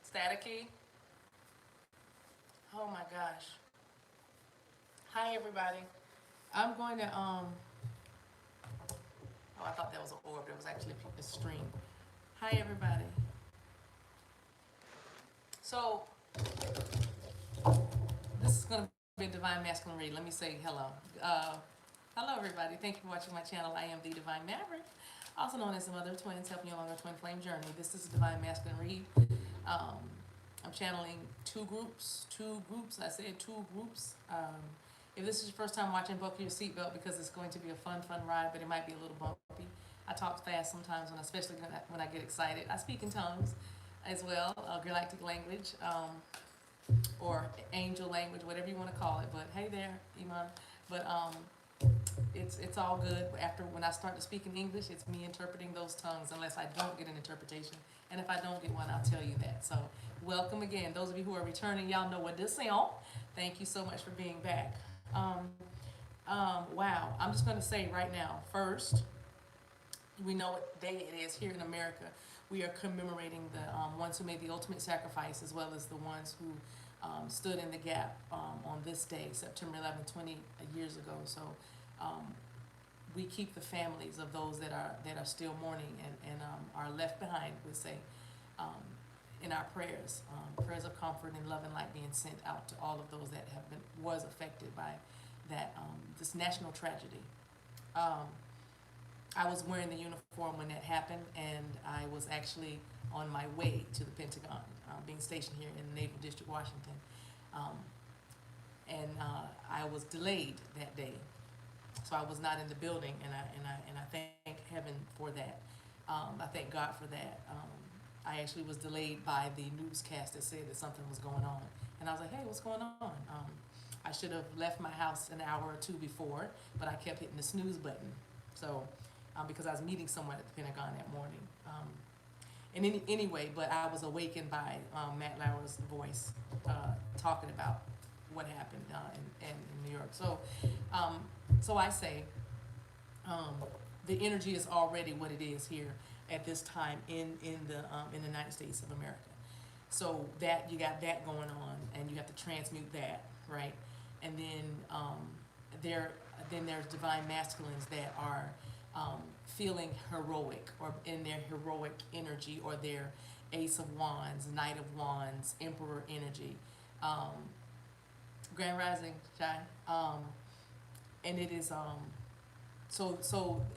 Staticky. Oh my gosh. Hi everybody. I'm going to oh, I thought that was an orb. It was actually a stream. Hi everybody. So this is going to be a divine masculine read. Let me say hello. Uh, Hello everybody. Thank you for watching my channel. I am the Divine Maverick, also known as the Mother of Twins, helping you along your twin flame journey. This is a divine masculine read. Um, I'm channeling two groups. I said two groups. If this is your first time watching, buckle your seatbelt because it's going to be a fun ride, but it might be a little bumpy. I talk fast sometimes, especially when I get excited. I speak in tongues as well, galactic language, or angel language, whatever you want to call it. But hey there, Iman. But it's all good. When I start to speak in English, it's me interpreting those tongues unless I don't get an interpretation. And if I don't get one, I'll tell you that. So welcome again. Those of you who are returning, y'all know what this is. Thank you so much for being back. Wow. I'm just going to say right now, first, we know what day it is here in America. We are commemorating the ones who made the ultimate sacrifice, as well as the ones who stood in the gap on this day, September 11th, 20 years ago. So we keep the families of those that are still mourning and are left behind, we say, in our prayers. Prayers of comfort and love and light being sent out to all of those that was affected by that this national tragedy. I was wearing the uniform when that happened, and I was actually on my way to the Pentagon, being stationed here in the Naval District, Washington. I was delayed that day, so I was not in the building, and I thank heaven for that. I thank God for that. I actually was delayed by the newscast that said that something was going on, and I was like, hey, what's going on? I should have left my house an hour or two before, but I kept hitting the snooze button. So, because I was meeting someone at the Pentagon that morning. Anyway, but I was awakened by Matt Lauer's voice talking about what happened in New York. So I say the energy is already what it is here at this time in the United States of America. So that you got that going on, and you have to transmute that, right? And then there's divine masculines that are feeling heroic, or in their heroic energy, or their Ace of Wands, Knight of Wands, Emperor energy, Grand Rising, Shine, and it is so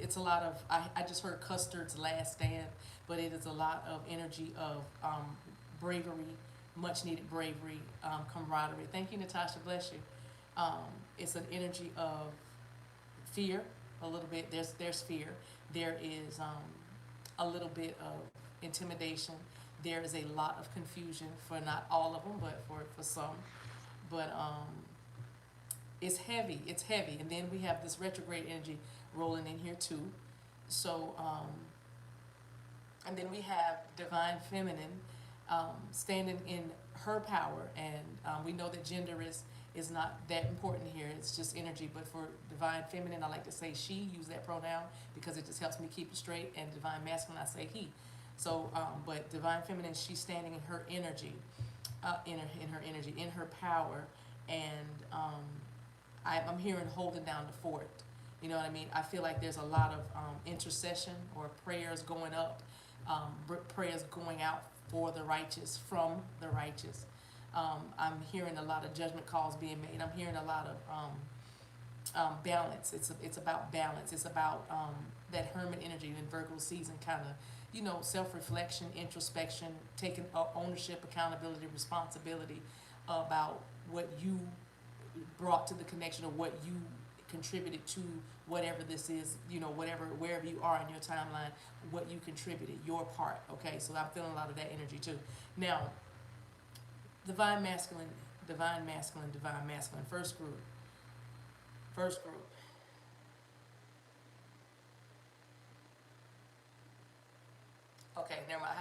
it's a lot of I just heard Custard's Last Stand, but it is a lot of energy of bravery, much needed bravery, camaraderie. Thank you, Natasha. Bless you. It's an energy of fear, a little bit. There's fear. There is a little bit of intimidation. There is a lot of confusion for not all of them, but for some. But it's heavy. It's heavy. And then we have this retrograde energy rolling in here too. So, and then we have divine feminine standing in her power. And we know that gender is not that important here. It's just energy. But for divine feminine, I like to say she, use that pronoun, because it just helps me keep it straight. And divine masculine, I say he. So, but divine feminine, she's standing in her energy, in her energy, in her power. And I'm hearing holding down the fort. You know what I mean? I feel like there's a lot of intercession or prayers going up, prayers going out for the righteous, from the righteous. I'm hearing a lot of judgment calls being made. I'm hearing a lot of balance. It's about balance. It's about that hermit energy in Virgo season, kind of, self-reflection, introspection, taking ownership, accountability, responsibility about what you brought to the connection, or what you contributed to whatever this is, wherever you are in your timeline, what you contributed, your part. Okay, so I'm feeling a lot of that energy too. Now, divine masculine, divine masculine, divine masculine. First group. Okay, never mind.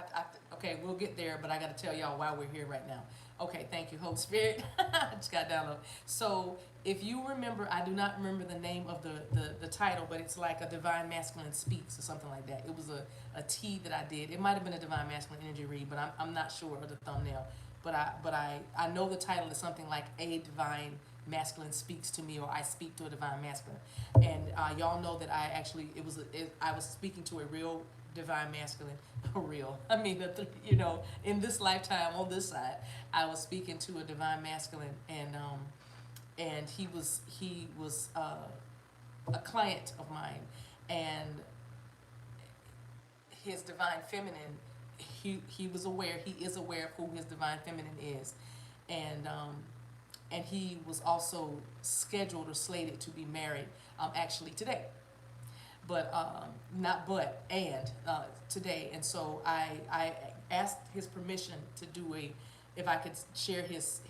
Okay, we'll get there, but I got to tell y'all why we're here right now. Okay, thank you, Holy Spirit. I just got downloaded. So, if you remember, I do not remember the name of the title, but it's like a Divine Masculine Speaks or something like that. It was a tea that I did. It might have been a Divine Masculine Energy read, but I'm not sure of the thumbnail. But I know the title is something like A Divine Masculine Speaks to Me, or I Speak to a Divine Masculine. And y'all know that I actually, I was speaking to a real divine masculine, real. I mean, in this lifetime on this side, I was speaking to a divine masculine, and he was a client of mine, and his divine feminine. He was aware. He is aware of who his divine feminine is, and and he was also scheduled or slated to be married, actually today, but not but and today. And so I asked his permission to do if I could share his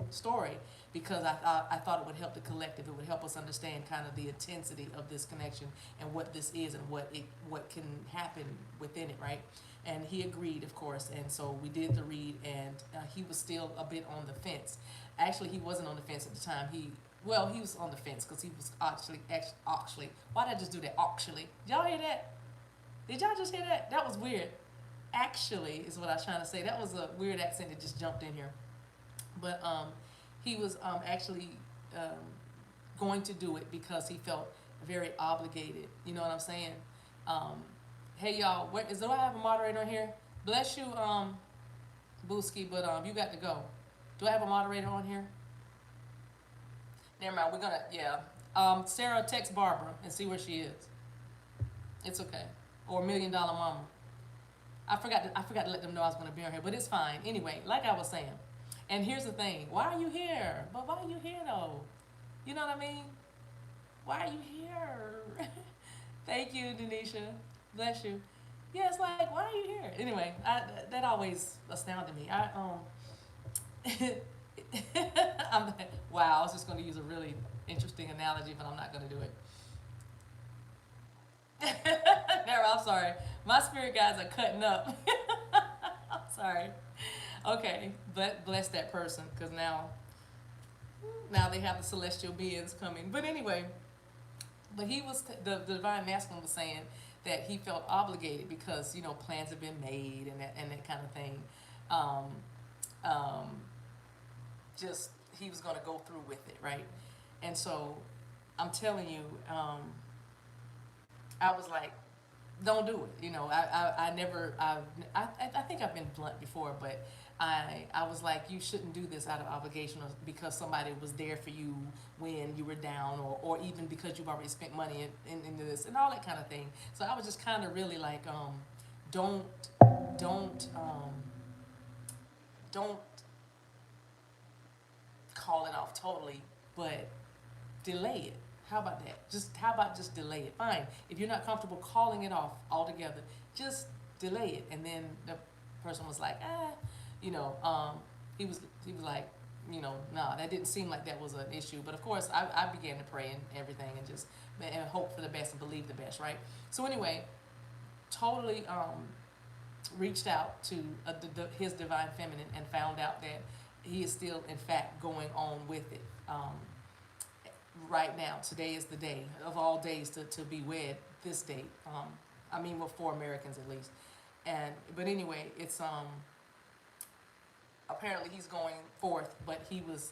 story, because I thought it would help the collective. It would help us understand kind of the intensity of this connection and what this is and what can happen within it, right? And he agreed, of course, and so we did the read, and he was still a bit on the fence. Actually, he wasn't on the fence at the time. He was on the fence because he was actually. Why did I just do that? Actually, did y'all hear that? Did y'all just hear that? That was weird. Actually, is what I was trying to say. That was a weird accent that just jumped in here. But he was actually um, going to do it because he felt very obligated. You know what I'm saying? Um, hey y'all, do I have a moderator on here? Bless you, Booski, but you got to go. Do I have a moderator on here? Never mind. We're gonna Sarah, text Barbara and see where she is. It's okay. Or $1 Million Mama. I forgot to let them know I was gonna be on here, but it's fine. Anyway, like I was saying, and here's the thing: why are you here? But why are you here though? You know what I mean? Why are you here? Thank you, Denisha. Bless you. Yeah, it's like, why are you here? Anyway, that always astounded me. Wow, I was just going to use a really interesting analogy, but I'm not going to do it. Never, I'm sorry. My spirit guides are cutting up. I'm sorry. Okay, but bless that person, because now they have the celestial beings coming. But anyway, the divine masculine was saying that he felt obligated because plans have been made and that kind of thing. Um, um, just he was going to go through with it, right? And so I'm telling you, I was like, don't do it. I never, I think I've been blunt before, but I was like, you shouldn't do this out of obligation, or because somebody was there for you when you were down, or even because you've already spent money into this and all that kind of thing. So I was just kind of really like, don't, don't, don't call it off totally, but delay it. How about that? How about just delay it? Fine. If you're not comfortable calling it off altogether, just delay it. And then the person was like, he was like, nah, that didn't seem like that was an issue. But of course, I began to pray and everything, and hope for the best and believe the best, right? So anyway, totally reached out to his divine feminine and found out that he is still, in fact, going on with it. Right now, today is the day of all days to be wed. This date, for Americans at least. But anyway, it's apparently he's going forth, but he was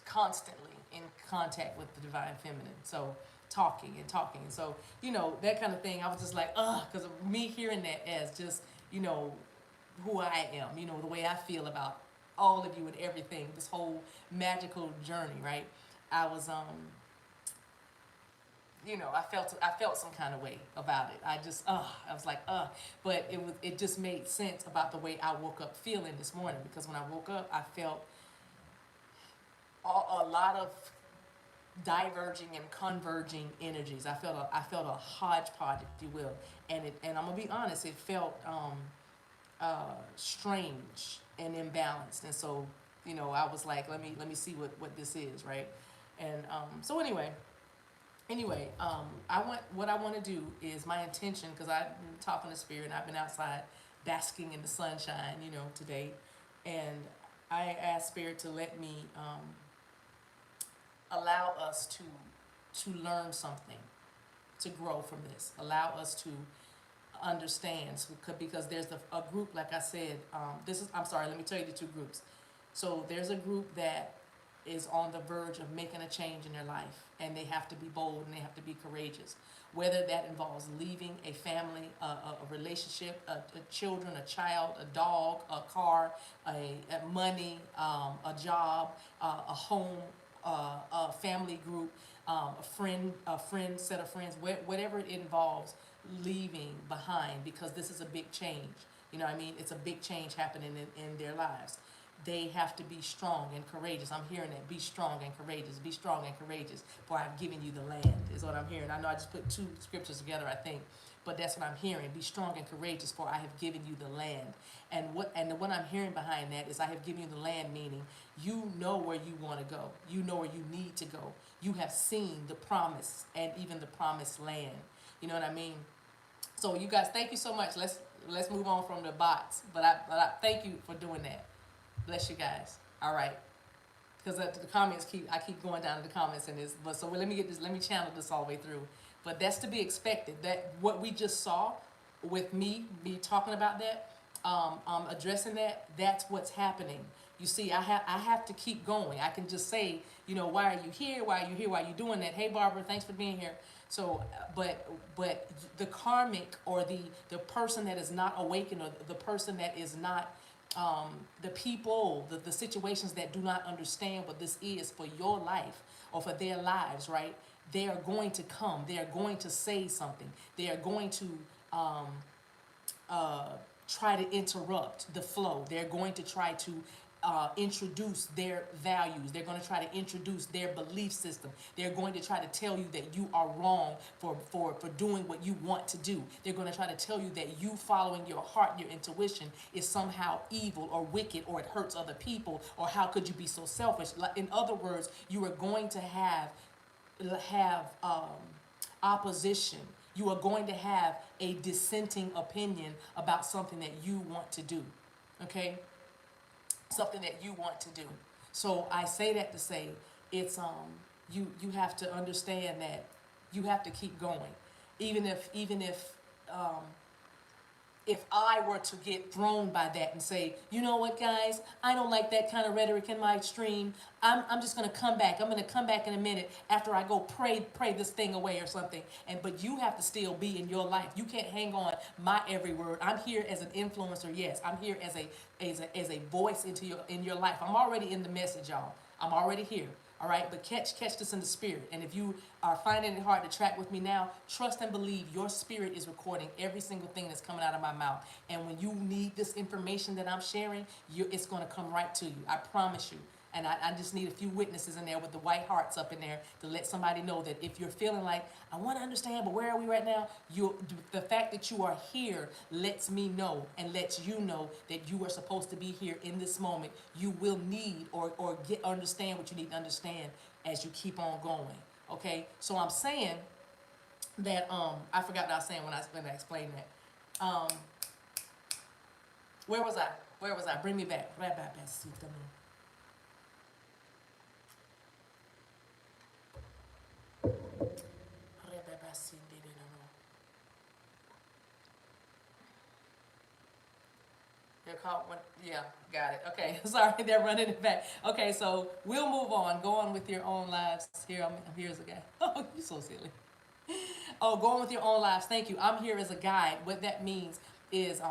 constantly in contact with the divine feminine. So talking and talking, and so that kind of thing. I was just like, because of me hearing that as just who I am, the way I feel about all of you and everything. This whole magical journey, right? I was I felt some kind of way about it. I was like, but it just made sense about the way I woke up feeling this morning, because when I woke up, I felt a lot of diverging and converging energies. I felt a hodgepodge, if you will, and I'm gonna be honest, it felt strange and imbalanced, and so I was like, let me see what this is, right? And so anyway, what I want to do is, my intention, because I've been talking to spirit and I've been outside basking in the sunshine, you know, today. And I asked Spirit to let me allow us to learn something, to grow from this. Allow us to understand, so, because there's a group, like I said, I'm sorry, let me tell you the two groups. So there's a group that is on the verge of making a change in their life, and they have to be bold and they have to be courageous. Whether that involves leaving a family, a relationship, a children, a child, a dog, a car, a money, a job, a home, a family group, a friend, set of friends, whatever it involves, leaving behind, because this is a big change. You know what I mean? It's a big change happening in their lives. They have to be strong and courageous. I'm hearing that. Be strong and courageous. Be strong and courageous, for I've given you the land, is what I'm hearing. I know I just put two scriptures together, I think, but that's what I'm hearing. Be strong and courageous, for I have given you the land. And what I'm hearing behind that is, I have given you the land, meaning you know where you want to go. You know where you need to go. You have seen the promise and even the promised land. You know what I mean? So you guys, thank you so much. Let's move on from the bots. But I thank you for doing that. Bless you guys. All right. Because the comments I keep going down to the comments in this. But so let me channel this all the way through. But that's to be expected. That what we just saw with me talking about that, addressing that, that's what's happening. You see, I have to keep going. I can just say, you know, why are you here? Why are you here? Why are you doing that? Hey, Barbara, thanks for being here. So, but the karmic, or the person that is not awakened, or the person that is not, the people, the situations that do not understand what this is for your life or for their lives, right? They are going to come. They are going to say something. They are going to try to interrupt the flow. They're going to try to introduce their values. They're going to try to introduce their belief system. They're going to try to tell you that you are wrong for doing what you want to do. They're going to try to tell you that you following your heart, your intuition, is somehow evil or wicked, or it hurts other people, or how could you be so selfish? In other words, you are going to have opposition. You are going to have a dissenting opinion about something that you want to do. Okay? Something that you want to do. So I say that to say, it's you have to understand that you have to keep going, even if I were to get thrown by that and say, you know what, guys, I don't like that kind of rhetoric in my stream. I'm just going to come back. I'm going to come back in a minute after I go pray this thing away or something. But you have to still be in your life. You can't hang on my every word. I'm here as an influencer. Yes, I'm here as a voice in your life. I'm already in the message, y'all. I'm already here. All right, but catch this in the spirit. And if you are finding it hard to track with me now, trust and believe your spirit is recording every single thing that's coming out of my mouth. And when you need this information that I'm sharing, it's going to come right to you. I promise you. And I just need a few witnesses in there with the white hearts up in there to let somebody know that if you're feeling like, I want to understand, but where are we right now? The fact that you are here lets me know and lets you know that you are supposed to be here in this moment. You will need or understand what you need to understand as you keep on going. Okay? So I'm saying that, I forgot what I was saying when I explained that. Where was I? Bring me back. Right back. They're called one. Yeah, got it. Okay, sorry, they're running it back. Okay, so we'll move on. Go on with your own lives. I'm here as a guide. Oh, you're so silly. Oh, go on with your own lives. Thank you. I'm here as a guide. What that means is,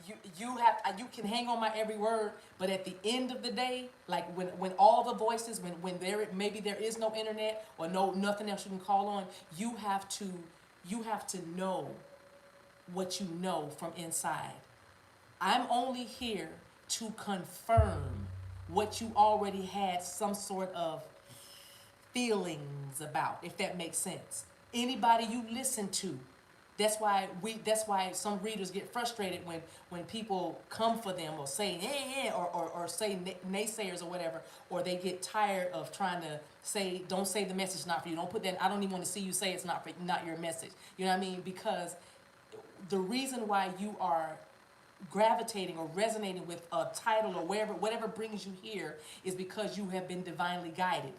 you can hang on my every word, but at the end of the day, like when all the voices, when maybe there is no internet or nothing else you can call on, you have to know what you know from inside. I'm only here to confirm what you already had some sort of feelings about, if that makes sense. Anybody you listen to, that's why some readers get frustrated when people come for them or say or say naysayers or whatever, or they get tired of trying to say, don't say the message not for you. Don't put that. I don't even want to see you say it's not your message. You know what I mean? Because the reason why you are gravitating or resonating with a title or whatever brings you here is because you have been divinely guided.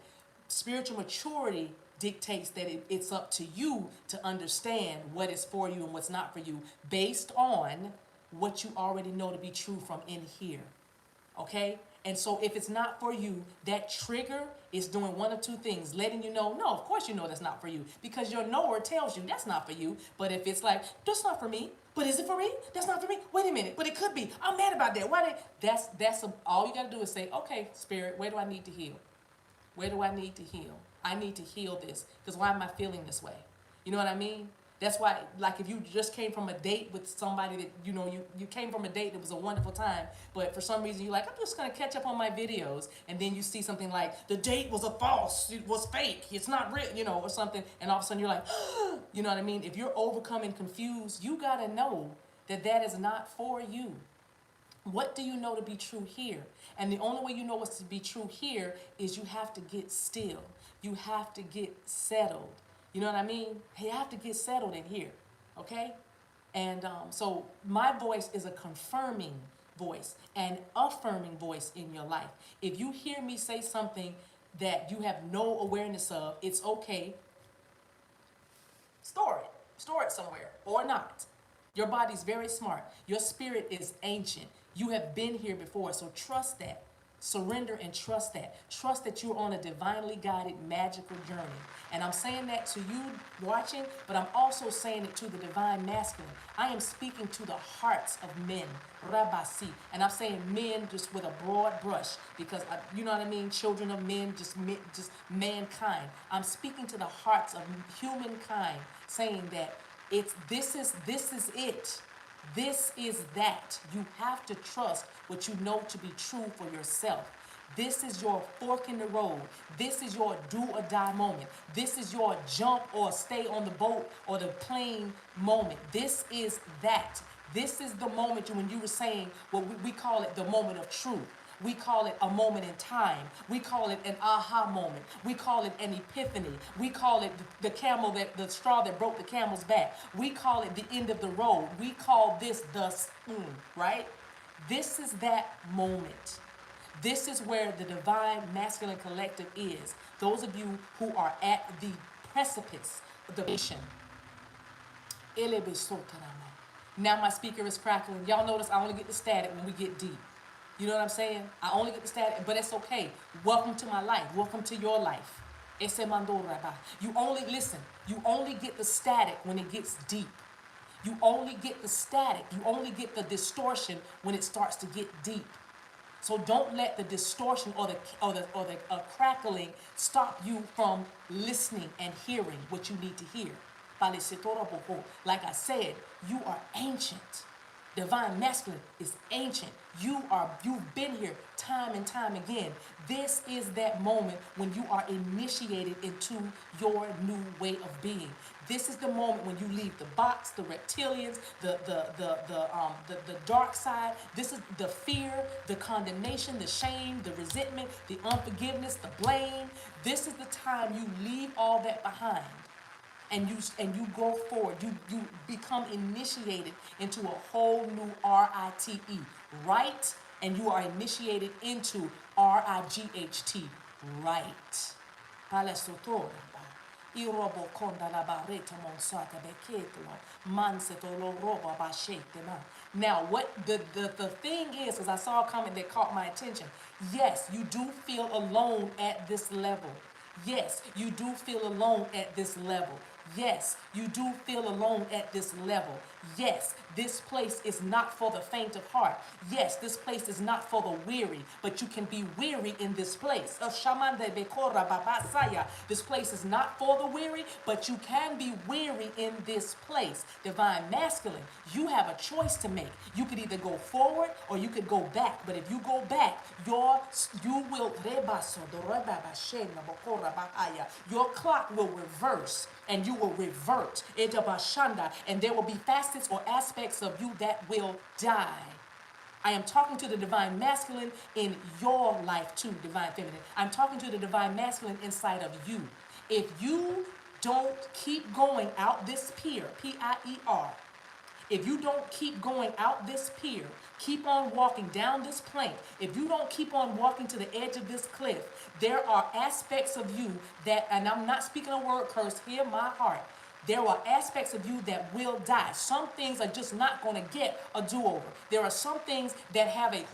Spiritual maturity dictates that it's up to you to understand what is for you and what's not for you based on what you already know to be true from in here. Okay? And so if it's not for you, that trigger is doing one of two things, letting you know, no, of course you know that's not for you, because your knower tells you that's not for you. But if it's like, that's not for me, but is it for me? That's not for me. Wait a minute, but it could be. I'm mad about that. Why? All you got to do is say, okay, Spirit, where do I need to heal? Where do I need to heal? I need to heal this, because why am I feeling this way? You know what I mean? That's why, like, if you just came from a date with somebody that, you came from a date that was a wonderful time, but for some reason you're like, I'm just going to catch up on my videos, and then you see something like, the date was a false, it was fake, it's not real, or something, and all of a sudden you're like, you know what I mean? If you're overcome and confused, you got to know that that is not for you. What do you know to be true here? And the only way you know what's to be true here is you have to get still. You have to get settled. You know what I mean? You have to get settled in here, okay? And so my voice is a confirming voice, an affirming voice in your life. If you hear me say something that you have no awareness of, it's okay. Store it somewhere or not. Your body's very smart. Your spirit is ancient. You have been here before, so trust that. Surrender and trust that. Trust that you're on a divinely guided, magical journey. And I'm saying that to you watching, but I'm also saying it to the divine masculine. I am speaking to the hearts of men, Rabasi. And I'm saying men just with a broad brush, because, you know what I mean? Children of men, just mankind. I'm speaking to the hearts of humankind, saying that this is it. This is that. You have to trust what you know to be true for yourself. This is your fork in the road. This is your do or die moment. This is your jump or stay on the boat or the plane moment. This is that. This is the moment when you were saying what we call it the moment of truth. We call it a moment in time. We call it an aha moment. We call it an epiphany. We call it the straw that broke the camel's back. We call it the end of the road. We call this the spoon, right? This is that moment. This is where the divine masculine collective is. Those of you who are at the precipice of the mission. Now my speaker is crackling. Y'all notice I only get the static when we get deep. You know what I'm saying? I only get the static, but it's okay. Welcome to my life. Welcome to your life. You only get the static when it gets deep. You only get the static. You only get the distortion when it starts to get deep. So don't let the distortion or the crackling stop you from listening and hearing what you need to hear. Like I said, you are ancient. Divine masculine is ancient. You've been here time and time again. This is that moment when you are initiated into your new way of being. This is the moment when you leave the box, the reptilians, the dark side. This is the fear, the condemnation, the shame, the resentment, the unforgiveness, the blame. This is the time you leave all that behind. And you go forward. You become initiated into a whole new RITE, right? And you are initiated into RIGHT, right. Now, what the thing is I saw a comment that caught my attention. Yes, you do feel alone at this level. Yes, you do feel alone at this level. Yes, you do feel alone at this level. Yes, this place is not for the faint of heart. Yes, this place is not for the weary, but you can be weary in this place. This place is not for the weary, but you can be weary in this place. Divine masculine, you have a choice to make. You could either go forward or you could go back. But if you go back, your clock will reverse and you will revert. And there will be facets or aspects of you that will die. I am talking to the divine masculine in your life too, divine feminine. I'm talking to the divine masculine inside of you. If you don't keep going out this pier, P-I-E-R, If you don't keep going out this pier, keep on walking down this plank, if you don't keep on walking to the edge of this cliff, there are aspects of you that, and I'm not speaking a word curse, hear my heart. There are aspects of you that will die. Some things are just not going to get a do-over. There are some things that have a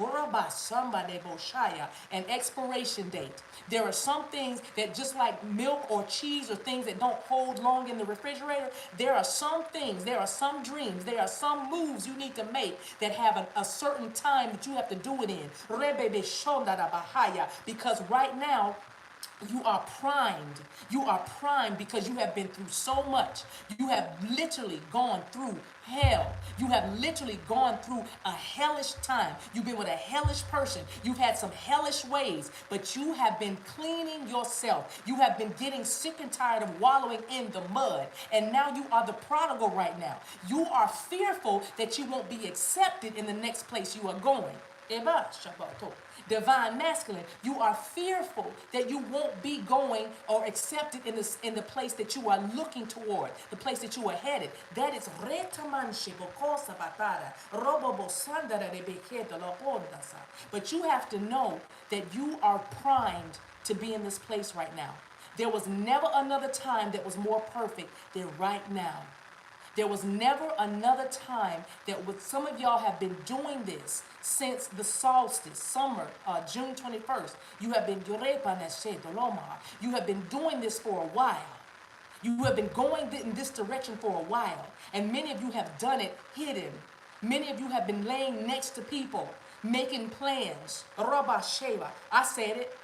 an expiration date. There are some things that, just like milk or cheese or things that don't hold long in the refrigerator, there are some things, there are some dreams, there are some moves you need to make that have a certain time that you have to do it in. Because right now, you are primed. You are primed because you have been through so much. You have literally gone through hell. You have literally gone through a hellish time. You've been with a hellish person. You've had some hellish ways, but you have been cleaning yourself. You have been getting sick and tired of wallowing in the mud. And now you are the prodigal right now. You are fearful that you won't be accepted in the next place you are going. Divine masculine, you are fearful that you won't be going or accepted in the place that you are looking toward, the place that you are headed. That is but you have to know that you are primed to be in this place right now. There was never another time that was more perfect than right now. There was never another time that some of y'all have been doing this since the solstice, summer, June 21st. You have been doing this for a while. You have been going in this direction for a while. And many of you have done it hidden. Many of you have been laying next to people, making plans. I said it.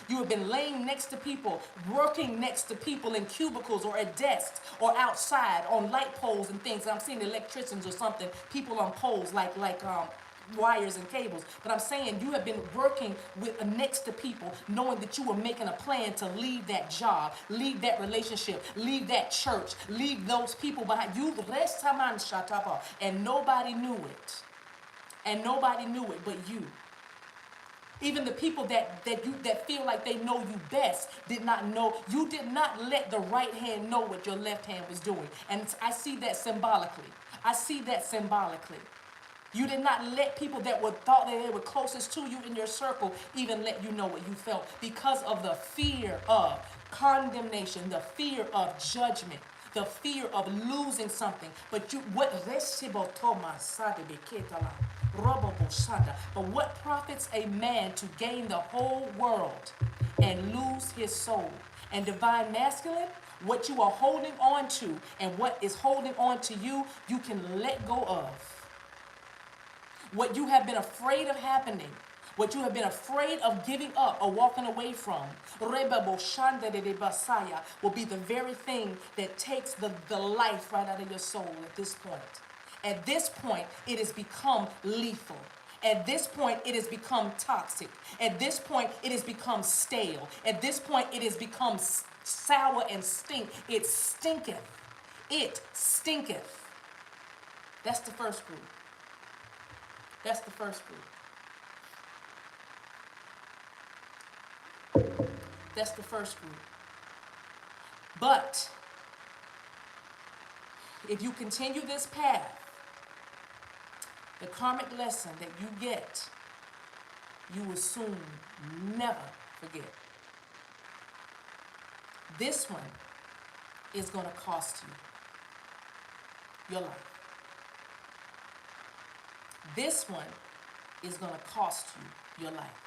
You have been laying next to people, working next to people in cubicles or at desks or outside on light poles and things. I'm seeing electricians or something, people on poles like wires and cables. But I'm saying you have been working with next to people, knowing that you were making a plan to leave that job, leave that relationship, leave that church, leave those people behind you. And nobody knew it. And nobody knew it but you. Even the people that feel like they know you best did not know. You did not let the right hand know what your left hand was doing. And I see that symbolically. I see that symbolically. You did not let people that thought that they were closest to you in your circle even let you know what you felt, because of the fear of condemnation, the fear of judgment, the fear of losing something. But what profits a man to gain the whole world and lose his soul? And divine masculine, what you are holding on to and what is holding on to you, you can let go of. What you have been afraid of happening, what you have been afraid of giving up or walking away from, will be the very thing that takes the life right out of your soul at this point. At this point, it has become lethal. At this point, it has become toxic. At this point, it has become stale. At this point, it has become sour and stink. It stinketh. It stinketh. That's the first group. That's the first group. That's the first group. But if you continue this path, the karmic lesson that you get, you will soon never forget. This one is going to cost you your life. This one is going to cost you your life.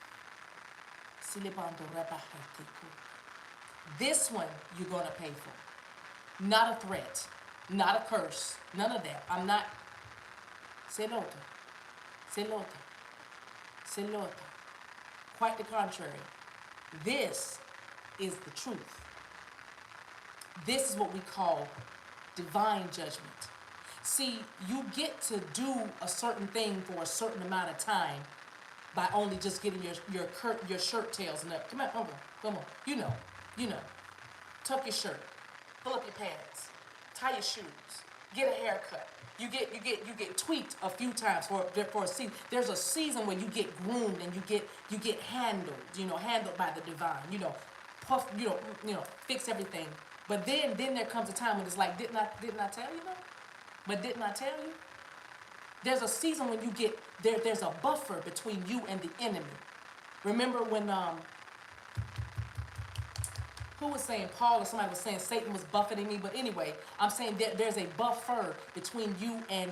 This one you're going to pay for. Not a threat, not a curse, none of that. I'm not. Selota. Quite the contrary. This is the truth. This is what we call divine judgment. See, you get to do a certain thing for a certain amount of time by only just getting your shirt tails and up. Come on. You know. Tuck your shirt, pull up your pants, tie your shoes, get a haircut. You get tweaked a few times for a season. There's a season where you get groomed and you get handled, handled by the divine, puff, fix everything. But then there comes a time when it's like, didn't I tell you? But didn't I tell you? There's a season when you get, there's a buffer between you and the enemy. Remember when, who was saying, Paul or somebody was saying Satan was buffeting me, but anyway, I'm saying that there's a buffer between you and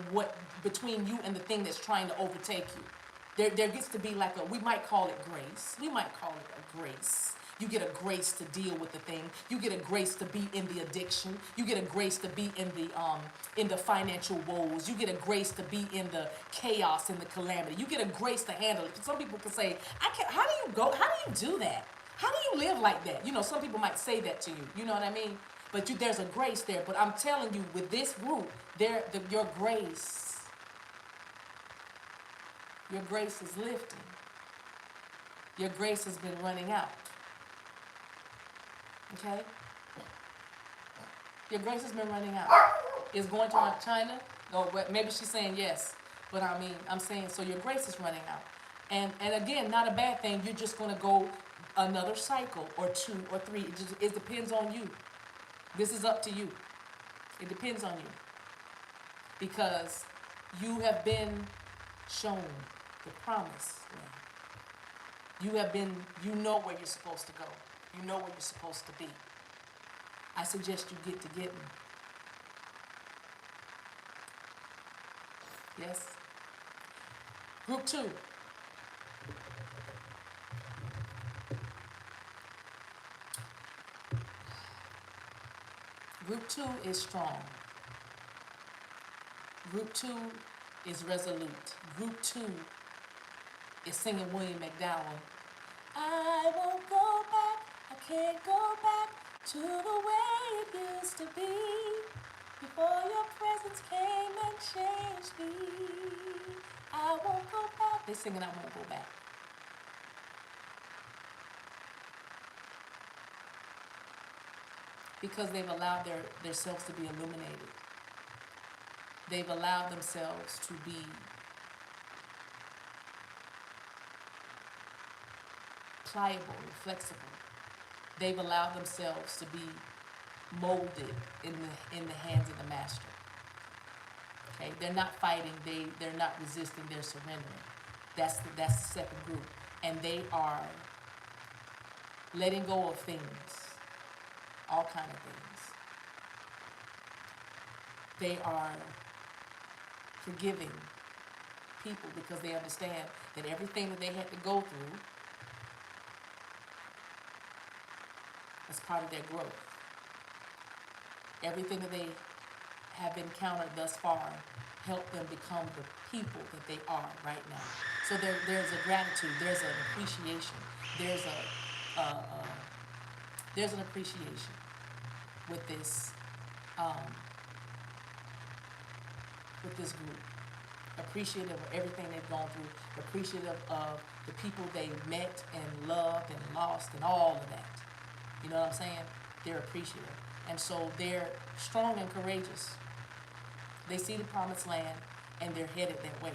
between you and the thing that's trying to overtake you. There gets to be like we might call it grace. We might call it a grace. You get a grace to deal with the thing. You get a grace to be in the addiction. You get a grace to be in the financial woes. You get a grace to be in the chaos and the calamity. You get a grace to handle it. Some people can say, I can't, how do you go? How do you do that? How do you live like that? You know, some people might say that to you. You know what I mean? But there's a grace there. But I'm telling you, with this group, your grace is lifting. Your grace has been running out. Okay? Your grace has been running out. Is going to China? Or maybe she's saying yes. But I mean, I'm saying, so your grace is running out. And again, not a bad thing. You're just going to go another cycle or 2 or 3. It depends on you. This is up to you. It depends on you. Because you have been shown the promise. You know where you're supposed to go. You know where you're supposed to be. I suggest you get to getting. Yes? Group 2. Group 2 is strong. Group 2 is resolute. Group 2 is singing William McDowell. I won't go back, I can't go back to the way it used to be. Before your presence came and changed me. I won't go back. They're singing I won't go back. Because they've allowed themselves to be illuminated. They've allowed themselves to be pliable and flexible. They've allowed themselves to be molded in the hands of the master. Okay, they're not fighting. They're not resisting. They're surrendering. That's the second group, and they are letting go of things. All kind of things. They are forgiving people because they understand that everything that they had to go through is part of their growth. Everything that they have encountered thus far helped them become the people that they are right now. So there's a gratitude, there's an appreciation, there's an appreciation with this group. Appreciative of everything they've gone through, appreciative of the people they met and loved and lost and all of that. You know what I'm saying? They're appreciative. And so they're strong and courageous. They see the promised land and they're headed that way.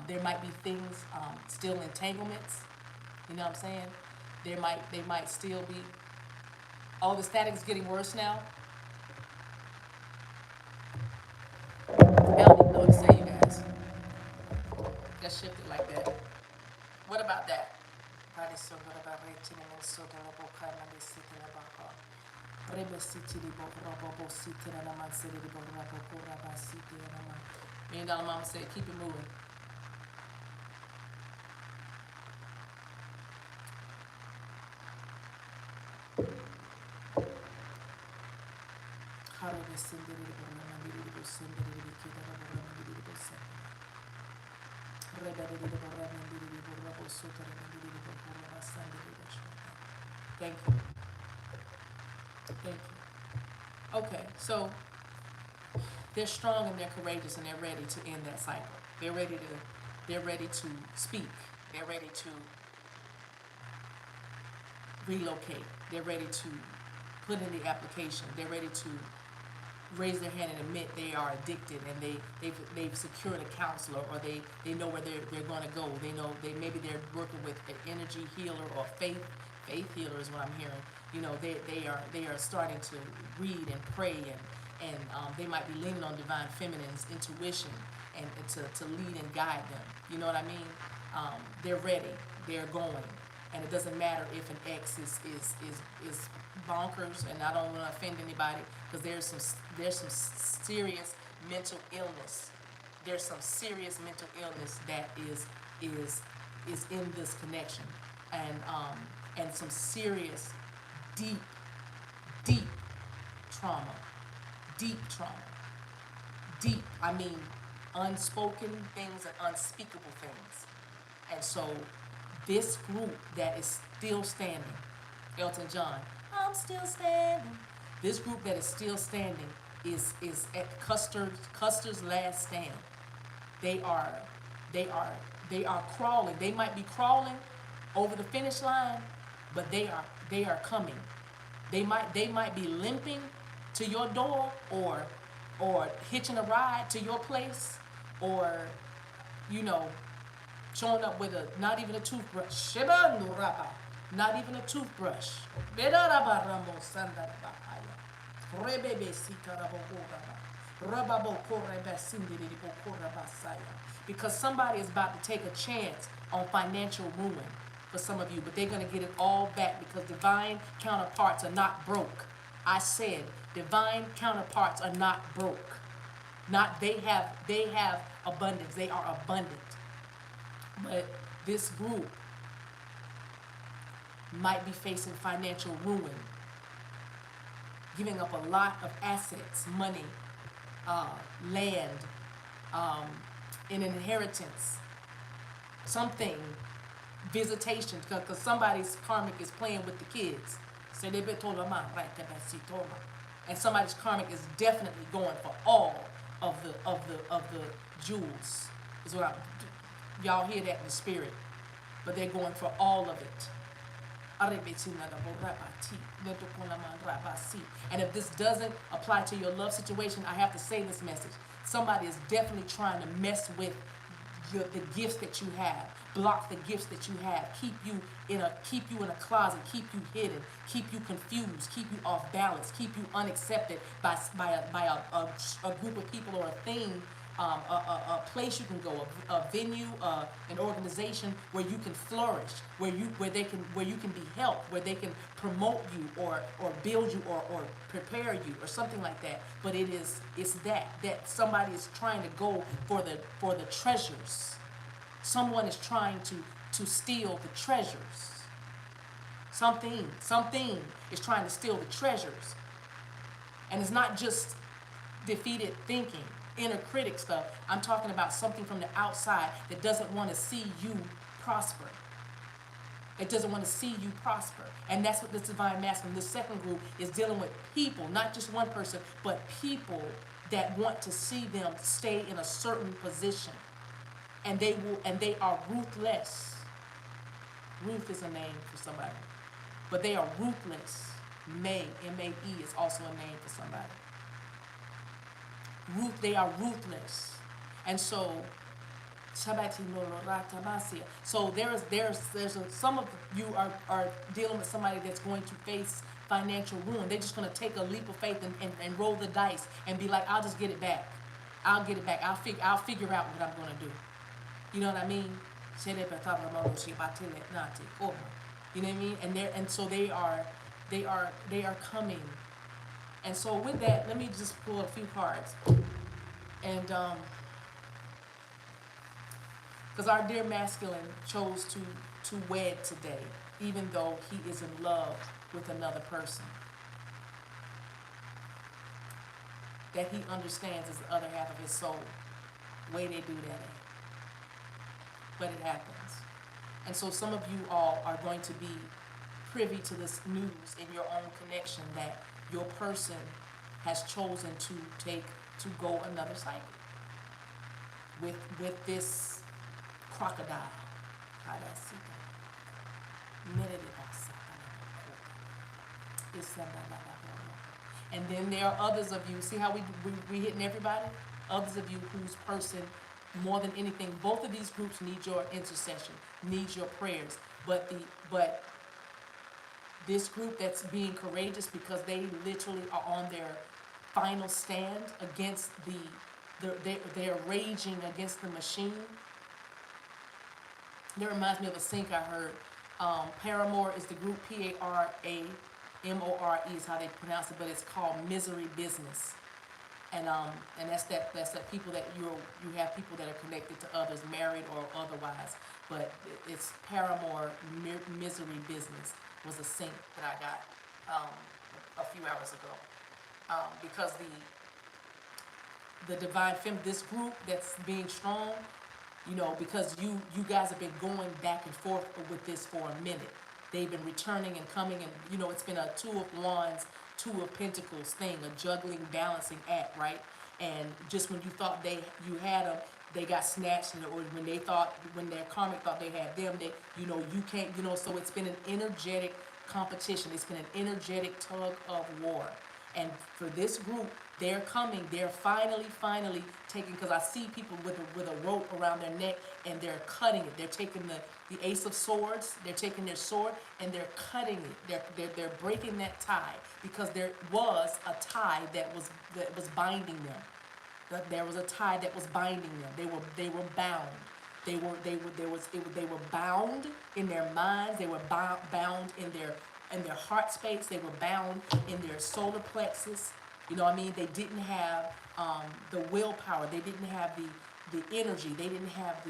There might be things, still entanglements. You know what I'm saying? They might still be. Oh, the static's getting worse now. I don't even know what to say, you guys. Just shift it like that. What about that? $1 Million Mama said, keep it moving. Thank you. Thank you. Okay, so they're strong and they're courageous and they're ready to end that cycle. They're ready to speak. They're ready to relocate. They're ready to put in the application. They're ready to raise their hand and admit they are addicted and they've secured a counselor, or they know where they're going to go. They know maybe they're working with an energy healer or faith healer is what I'm hearing. You know, they are starting to read and pray and they might be leaning on divine feminine's intuition and to lead and guide them. You know what I mean? They're ready. They're going. And it doesn't matter if an ex is bonkers, and I don't want to offend anybody, because there's some serious mental illness. There's some serious mental illness that is in this connection, and some serious, deep, deep trauma, deep trauma, deep. I mean, unspoken things and unspeakable things. And so, this group that is still standing, Elton John, I'm still standing. This group that is still standing is at Custer's last stand. They are they are crawling. They might be crawling over the finish line, but they are coming. They might be limping to your door, or hitching a ride to your place, or you know, showing up with not even a toothbrush. Not even a toothbrush. Because somebody is about to take a chance on financial ruin for some of you, but they're going to get it all back, because divine counterparts are not broke. I said divine counterparts are not broke. Not they have abundance. They are abundant. But this group might be facing financial ruin, giving up a lot of assets, money, land, an inheritance, something, visitation, because somebody's karmic is playing with the kids. And somebody's karmic is definitely going for all of the jewels. Is what y'all hear that in the spirit, but they're going for all of it. And if this doesn't apply to your love situation, I have to say this message. Somebody is definitely trying to mess with the gifts that you have, block the gifts that you have, keep you in a closet, keep you hidden, keep you confused, keep you off balance, keep you unaccepted by a group of people or a thing, a place you can go, a venue, an organization where you can flourish, where you can be helped, where they can promote you or build you or prepare you or something like that. But it's that somebody is trying to go for the treasures. Someone is trying to steal the treasures. Something is trying to steal the treasures. And it's not just defeated thinking, inner critic stuff. I'm talking about something from the outside that doesn't want to see you prosper. It doesn't want to see you prosper. And that's what this divine masculine, this second group, is dealing with people, not just one person, but people that want to see them stay in a certain position. And they are ruthless. Ruth is a name for somebody. But they are ruthless. M-A-E is also a name for somebody. They are ruthless. And so some of you are dealing with somebody that's going to face financial ruin. They're just going to take a leap of faith and roll the dice and be like, I'll just get it back. I'll get it back. I'll figure out what I'm going to do. You know what I mean? You know what I mean? And so they are coming. And so with that, let me just pull a few cards. And because our dear masculine chose to wed today, even though he is in love with another person. That he understands is the other half of his soul. Way they do that. But it happens. And so some of you all are going to be privy to this news in your own connection that your person has chosen to go another cycle with this crocodile. And then there are others of you, see how we hitting everybody? Others of you whose person, more than anything, both of these groups need your intercession, needs your prayers. But this group that's being courageous because they literally are on their final stand against they're raging against the machine. That reminds me of a sync I heard. Paramore is the group, Paramore is how they pronounce it, but it's called Misery Business. And that's that people that you have people that are connected to others, married or otherwise. But it's Paramore Misery Business was a sync that I got a few hours ago. Because the Divine Fem, this group that's being strong, because you guys have been going back and forth with this for a minute. They've been returning and coming, and it's been a Two of Wands, Two of Pentacles thing, a juggling, balancing act, right? And just when you thought you had them, they got snatched, or when their karmic thought they had them, you can't, so it's been an energetic competition. It's been an energetic tug of war. And for this group, they're coming. They're finally taking, because I see people with a rope around their neck, and they're cutting it. They're taking the Ace of Swords. They're taking their sword and they're cutting it. They're breaking that tie, because there was a tie that was binding them. There was a tie that was binding them. They were bound. They were bound in their minds. They were bound in their heart space. They were bound in their solar plexus. You know what I mean? They didn't have the willpower. They didn't have the energy. They didn't have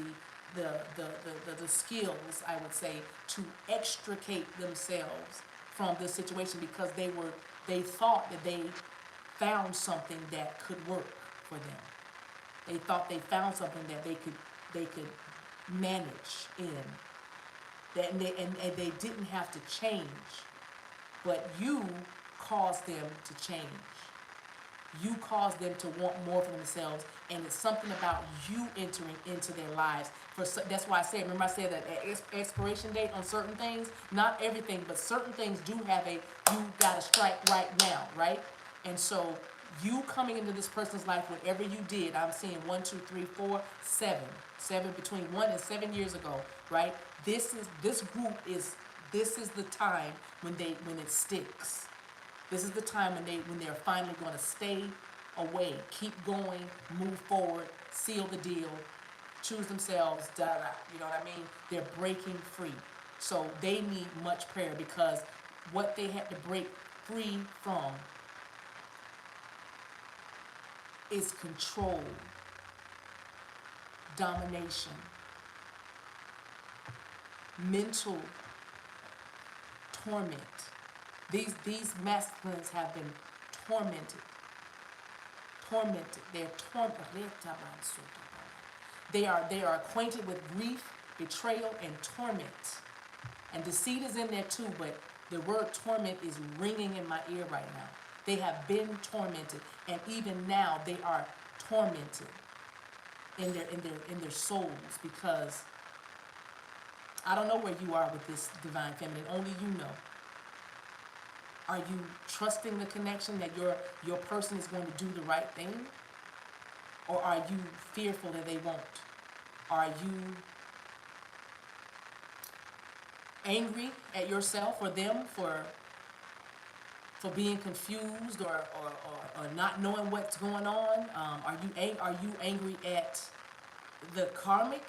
the skills, I would say, to extricate themselves from this situation, because they thought that they found something that could work for them. They thought they found something that they could manage in. And they didn't have to change. But you caused them to change. You caused them to want more for themselves, and it's something about you entering into their lives. That's why I say, remember I said that expiration date on certain things, not everything, but certain things do have you gotta strike right now, right? And so you coming into this person's life, whatever you did, I'm seeing 1, 2, 3, 4, 7, between 1 and 7 years ago, right? This is the time when it sticks. This is the time when they're finally going to stay away, keep going, move forward, seal the deal, choose themselves, da da. You know what I mean? They're breaking free. So they need much prayer, because what they had to break free from is control, domination, mental torment. These masculines have been tormented. They're tormented. They are acquainted with grief, betrayal, and torment. And deceit is in there too, but the word torment is ringing in my ear right now. They have been tormented, and even now they are tormented in their souls, because I don't know where you are with this Divine Feminine. Only you know. Are you trusting the connection that your person is going to do the right thing? Or are you fearful that they won't? Are you angry at yourself or them for being confused or not knowing what's going on? Are you angry at the karmic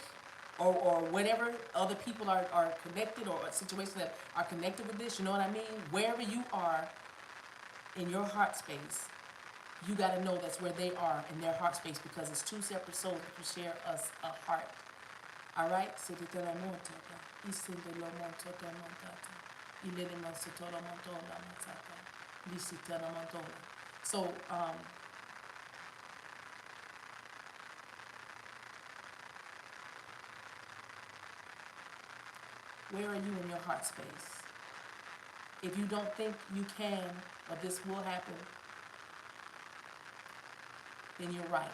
or whatever other people are connected, or situations that are connected with this? You know what I mean? Wherever you are in your heart space, you got to know that's where they are in their heart space, because it's two separate souls that share a heart. All right? So, where are you in your heart space? If you don't think you can, or this will happen, then you're right.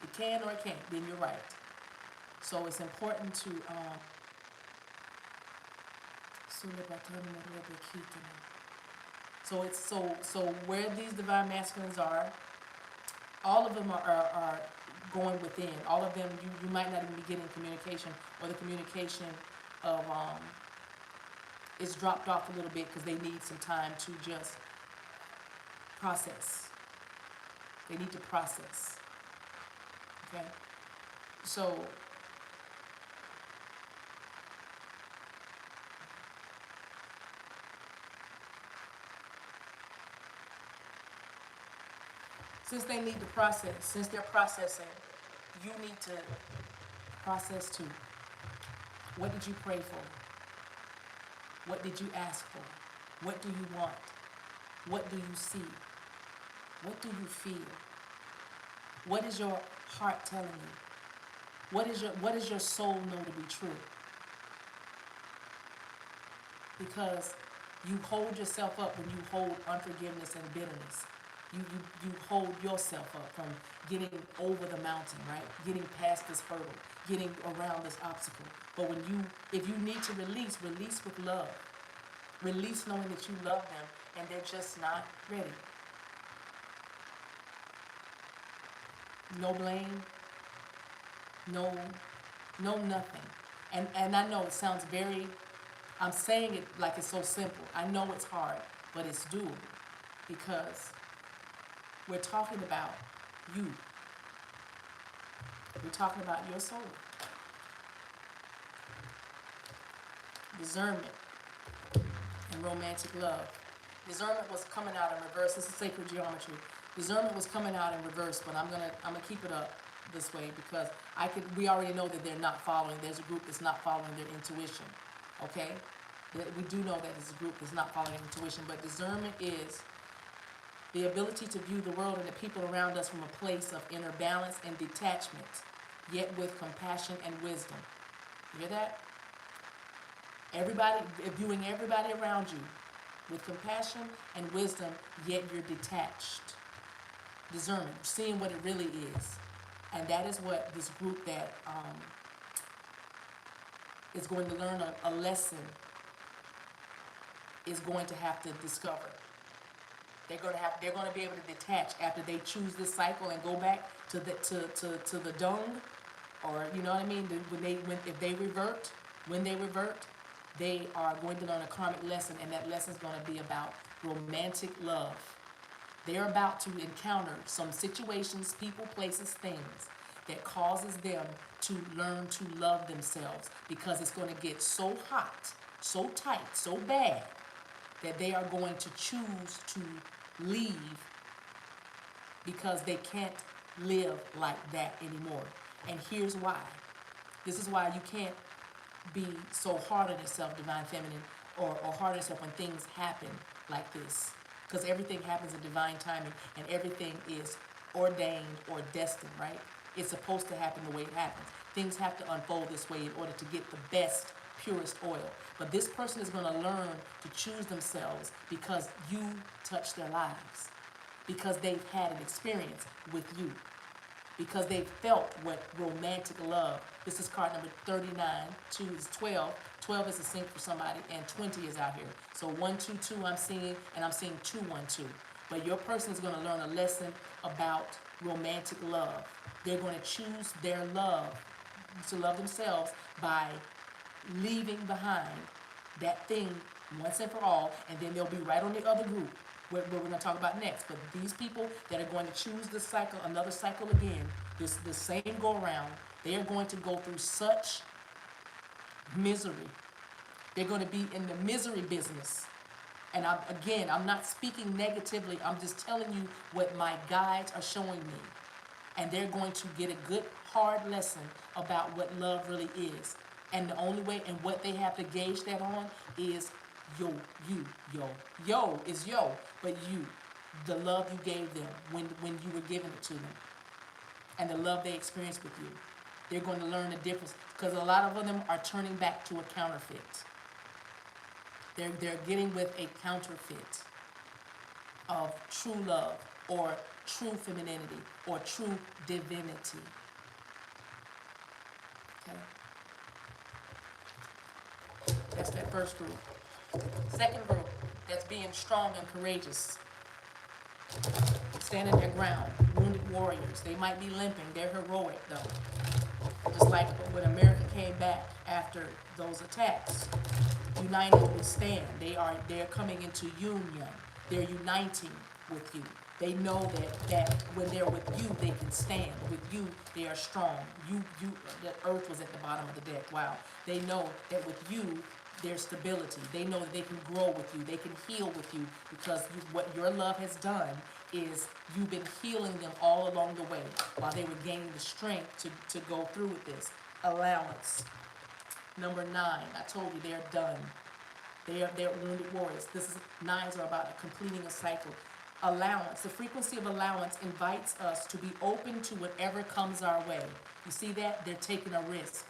It can or it can't, then you're right. So it's important to so where these divine masculines are, all of them are going within. All of them, you might not even be getting communication, or the communication of it's dropped off a little bit because they need some time to just process. They need to process. Okay? So, since they need to process, since they're processing, you need to process too. What did you pray for? What did you ask for? What do you want? What do you see? What do you feel? What is your heart telling you? What does your soul know to be true? Because you hold yourself up when you hold unforgiveness and bitterness. You hold yourself up from getting over the mountain, right? Getting past this hurdle, getting around this obstacle. But if you need to release with love. Release knowing that you love them and they're just not ready. No blame, no nothing. And I know it sounds I'm saying it like it's so simple. I know it's hard, but it's doable because we're talking about you. We're talking about your soul. Discernment and romantic love. Discernment was coming out in reverse. This is sacred geometry. Discernment was coming out in reverse, but I'm gonna keep it up this way because we already know that they're not following. There's a group that's not following their intuition. Okay? We do know that there's a group that's not following intuition, but discernment is the ability to view the world and the people around us from a place of inner balance and detachment, yet with compassion and wisdom. You hear that? Viewing everybody around you with compassion and wisdom, yet you're detached. Discernment, seeing what it really is. And that is what this group that is going to learn a lesson is going to have to discover. They're going to be able to detach after they choose this cycle and go back to the dung, or you know what I mean. If they revert, when they revert, they are going to learn a karmic lesson, and that lesson is going to be about romantic love. They're about to encounter some situations, people, places, things that causes them to learn to love themselves because it's going to get so hot, so tight, so bad that they are going to choose to leave because they can't live like that anymore. And here's why. This is why you can't be so hard on yourself, divine feminine, or hard on yourself when things happen like this. Because everything happens in divine timing and everything is ordained or destined, right? It's supposed to happen the way it happens. Things have to unfold this way in order to get the best, purest oil. But this person is going to learn to choose themselves because you touch their lives, because they've had an experience with you, because they felt what romantic love. This is card number 39. 2 is 12. 12 is a sync for somebody, and 20 is out here. So 1, 2, 2 I'm seeing, and I'm seeing 2, 1, 2. But your person is going to learn a lesson about romantic love. They're going to choose their love, to love themselves by leaving behind that thing once and for all, and then they'll be right on the other group where we're going to talk about next. But these people that are going to choose this cycle, another cycle again, the same go around, they are going to go through such misery. They're going to be in the misery business. And I'm not speaking negatively. I'm just telling you what my guides are showing me. And they're going to get a good, hard lesson about what love really is. And the only way, and what they have to gauge that on is yo is yo, but you, the love you gave them when you were giving it to them, and the love they experienced with you. They're going to learn the difference because a lot of them are turning back to a counterfeit. They're getting with a counterfeit of true love or true femininity or true divinity. Okay? That's that first group. Second group, that's being strong and courageous. Standing their ground. Wounded warriors. They might be limping. They're heroic, though. Just like when America came back after those attacks. United we stand. They're coming into union. They're uniting with you. They know that when they're with you, they can stand. With you, they are strong. The earth was at the bottom of the deck. Wow. They know that with you, there's stability. They know that they can grow with you. They can heal with you because what your love has done is you've been healing them all along the way while they were gaining the strength to go through with this. Allowance. Number 9, I told you they're done. They're wounded warriors. Nines are about completing a cycle. Allowance. The frequency of allowance invites us to be open to whatever comes our way. You see that? They're taking a risk.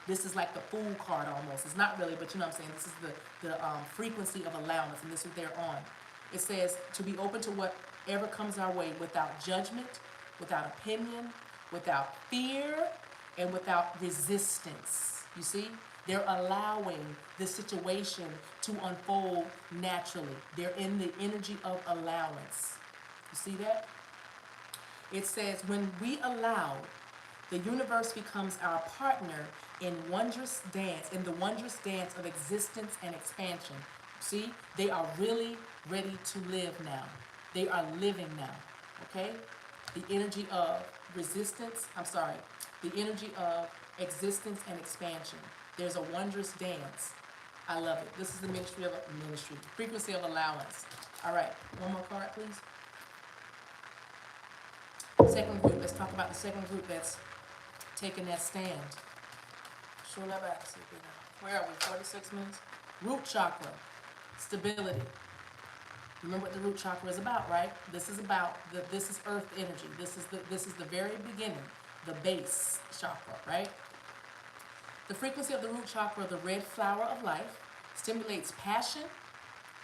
This is like the fool card almost. It's not really, but you know what I'm saying. This is the frequency of allowance, and this is what they're on. It says to be open to whatever comes our way without judgment, without opinion, without fear, and without resistance. You see? They're allowing the situation to unfold naturally. They're in the energy of allowance. You see that? It says, when we allow, the universe becomes our partner in the wondrous dance of existence and expansion. See? They are really ready to live now. They are living now. Okay? The energy of the energy of existence and expansion. There's a wondrous dance. I love it. This is the frequency of allowance. All right, one more card, please. Second group. Let's talk about the second group that's taking that stand. Where are we? 46 minutes. Root chakra, stability. Remember what the root chakra is about, right? This is about this is earth energy. This is the very beginning, the base chakra, right? The frequency of the root chakra, the red flower of life, stimulates passion.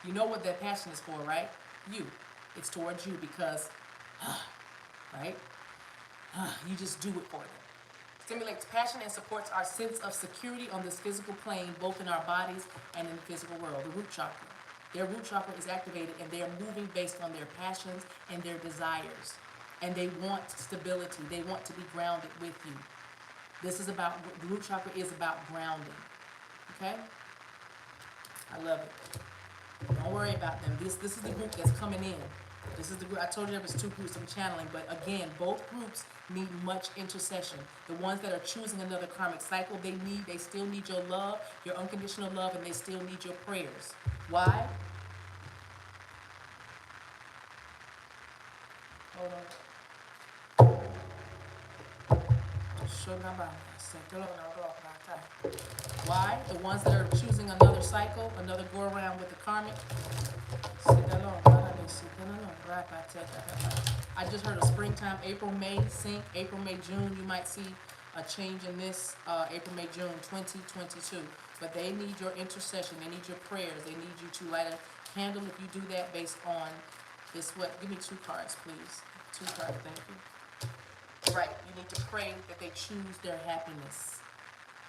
You know what that passion is for, right? You. It's towards you because, right? You just do it for them. Stimulates passion and supports our sense of security on this physical plane, both in our bodies and in the physical world. The root chakra. Their root chakra is activated and they are moving based on their passions and their desires. And they want stability. They want to be grounded with you. This is about, the root chakra is about grounding. Okay? I love it. Don't worry about them. This is the group that's coming in. This is the group. I told you there was 2 groups I'm channeling, but again, both groups need much intercession. The ones that are choosing another karmic cycle, they still need your love, your unconditional love, and they still need your prayers. Why? Hold on. Why? The ones that are choosing another cycle, another go around with the karmic. I just heard a springtime, April, May sync, April, May, June. You might see a change in this April, May, June 2022. But they need your intercession. They need your prayers. They need you to light a candle if you do that based on this. Give me 2 cards, please. 2 cards, thank you. Right, you need to pray that they choose their happiness.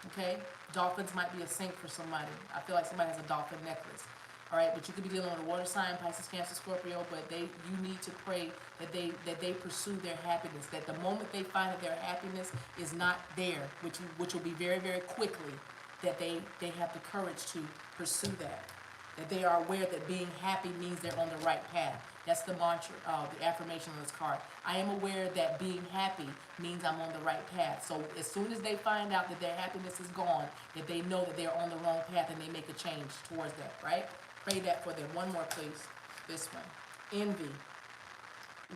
Okay? Dolphins might be a sync for somebody. I feel like somebody has a dolphin necklace. All right, but you could be dealing with a water sign, Pisces, Cancer, Scorpio, but you need to pray that they pursue their happiness. That the moment they find that their happiness is not there, which will be very, very quickly, that they have the courage to pursue that. That they are aware that being happy means they're on the right path. That's the mantra, the affirmation on this card. I am aware that being happy means I'm on the right path. So as soon as they find out that their happiness is gone, that they know that they're on the wrong path and they make a change towards that, right? Pray that for them. One more, please. This one. Envy.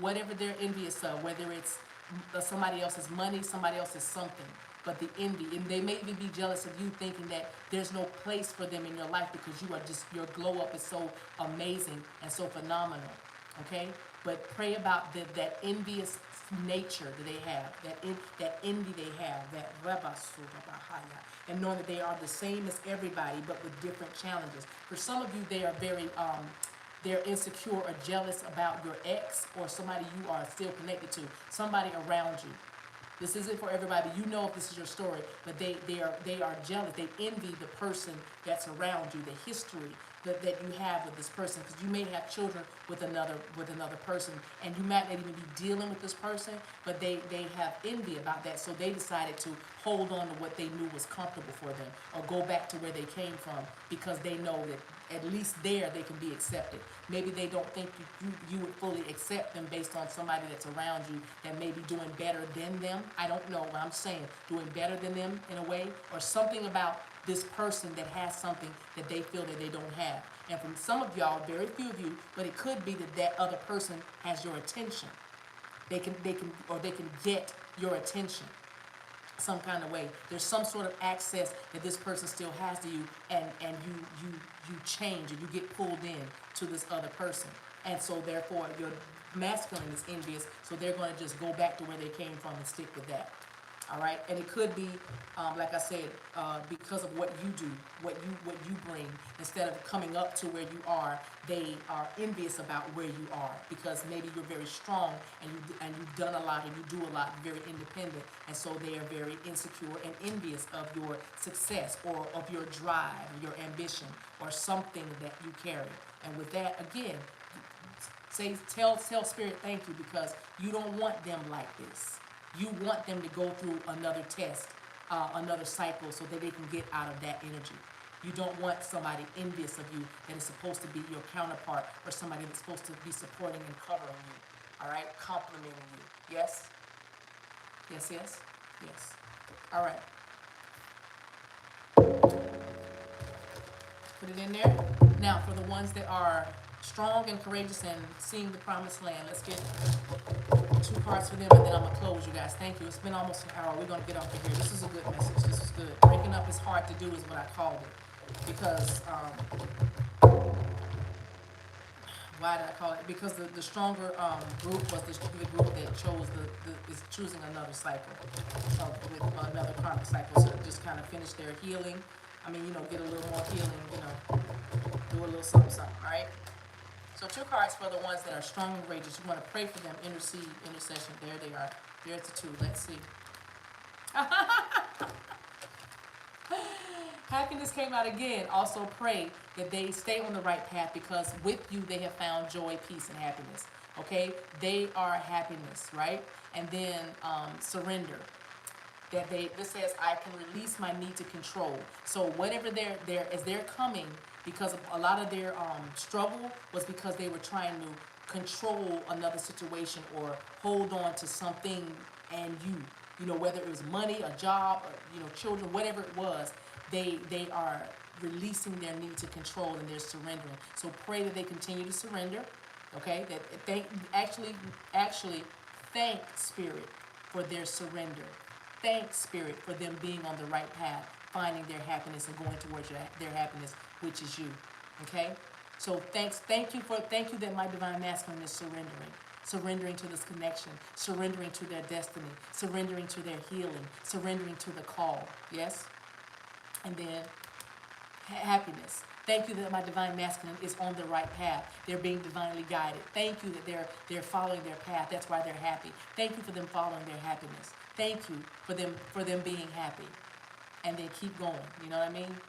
Whatever they're envious of, whether it's somebody else's money, somebody else's something, but the envy, and they may even be jealous of you, thinking that there's no place for them in your life because your glow up is so amazing and so phenomenal. Okay, but pray about that envious nature that they have, that envy they have, that and knowing that they are the same as everybody, but with different challenges. For some of you, they are very they're insecure or jealous about your ex or somebody you are still connected to, somebody around you. This isn't for everybody. You know if this is your story, but they are jealous. They envy the person that's around you, the history, that you have with this person, because you may have children with another person, and you might not even be dealing with this person, but they have envy about that, so they decided to hold on to what they knew was comfortable for them, or go back to where they came from, because they know that at least there they can be accepted. Maybe they don't think you would fully accept them based on somebody that's around you that may be doing better than them. I don't know what I'm saying, doing better than them in a way, or something about this person that has something that they feel that they don't have. And from some of y'all, very few of you, but it could be that other person has your attention. They can get your attention some kind of way. There's some sort of access that this person still has to you, and you change, and you get pulled in to this other person. And so therefore your masculine is envious, so they're going to just go back to where they came from and stick with that. All right, and it could be, like I said, because of what you do, what you bring. Instead of coming up to where you are, they are envious about where you are, because maybe you're very strong and you've done a lot and you do a lot, very independent, and so they are very insecure and envious of your success, or of your drive, or your ambition, or something that you carry. And with that, again, tell Spirit thank you, because you don't want them like this. You want them to go through another test, another cycle, so that they can get out of that energy. You don't want somebody envious of you that is supposed to be your counterpart, or somebody that's supposed to be supporting and covering you, all right, complimenting you. Yes? Yes, yes, yes. All right. Put it in there. Now, for the ones that are strong and courageous and seeing the promised land, let's get 2 cards for them, and then I'm going to close, you guys. Thank you. It's been almost an hour. We're going to get off of here. This is a good message. This is good. Breaking up is hard to do is what I called it. Because, why did I call it? Because the stronger group was the group that chose is choosing another cycle, with another karmic cycle. So just kind of finish their healing. I mean, get a little more healing, do a little something, all right? So 2 cards for the ones that are strong and courageous. You want to pray for them, intercession. There they are. There's the 2. Let's see. Happiness came out again. Also pray that they stay on the right path, because with you they have found joy, peace, and happiness. Okay? They are happiness, right? And then surrender. This says, I can release my need to control. So whatever as they're coming, because of a lot of their struggle was because they were trying to control another situation, or hold on to something, and whether it was money, a job, or children, whatever it was, they are releasing their need to control, and they're surrendering. So pray that they continue to surrender. Okay, that actually thank Spirit for their surrender. Thank Spirit for them being on the right path, finding their happiness and going towards their happiness, which is you. Okay? So thank you that my divine masculine is surrendering to this connection, surrendering to their destiny, surrendering to their healing, surrendering to the call. Yes? And then happiness. Thank you that my divine masculine is on the right path. They're being divinely guided. Thank you that they're following their path. That's why they're happy. Thank you for them following their happiness. Thank you for them being happy. And then keep going. You know what I mean?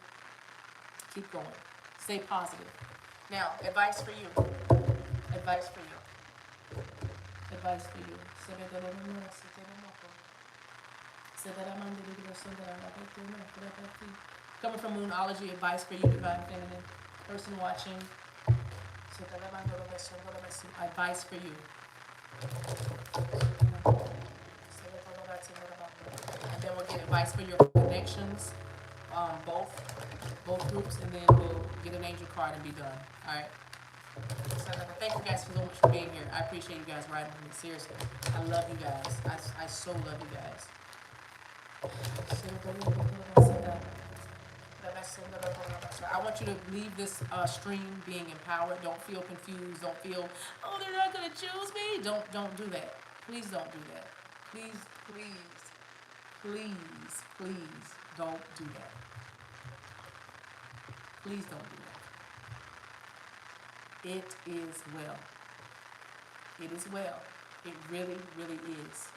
Keep going. Stay positive. Now, advice for you. Advice for you. Advice for you. Coming from Moonology, advice for you, divine feminine. Person watching. Advice for you. And then we'll get advice for your connections, both groups, and then we'll get an angel card and be done. All right. So thank you guys so much for being here. I appreciate you guys riding with me. Seriously, I love you guys. I so love you guys. I want you to leave this stream being empowered. Don't feel confused. Don't feel, oh, they're not gonna choose me. Don't do that. Please don't do that. Please don't do that. Please don't do that. It is well. It is well. It really, really is.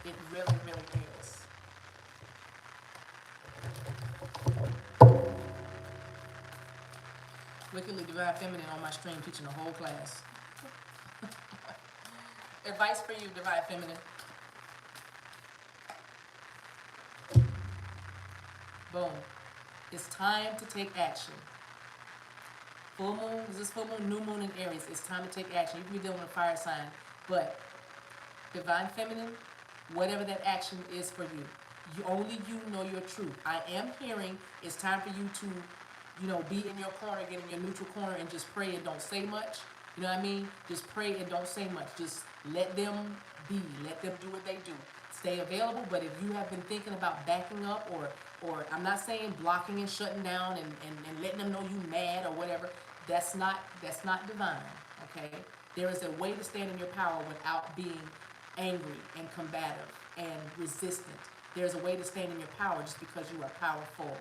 It really, really is. Wickedly Divine Feminine on my stream teaching the whole class. Advice for you, Divine Feminine. Boom. It's time to take action. Full moon, is this full moon? New moon in Aries. It's time to take action. You can be dealing with a fire sign, but Divine Feminine, whatever that action is for you, only you know your truth. I am hearing it's time for you to, be in your corner, get in your neutral corner, and just pray and don't say much. You know what I mean? Just pray and don't say much. Just let them be. Let them do what they do. Stay available, but if you have been thinking about backing up or I'm not saying blocking and shutting down and letting them know you mad or whatever, that's not divine, okay? There is a way to stand in your power without being angry and combative and resistant. There's a way to stand in your power just because you are powerful,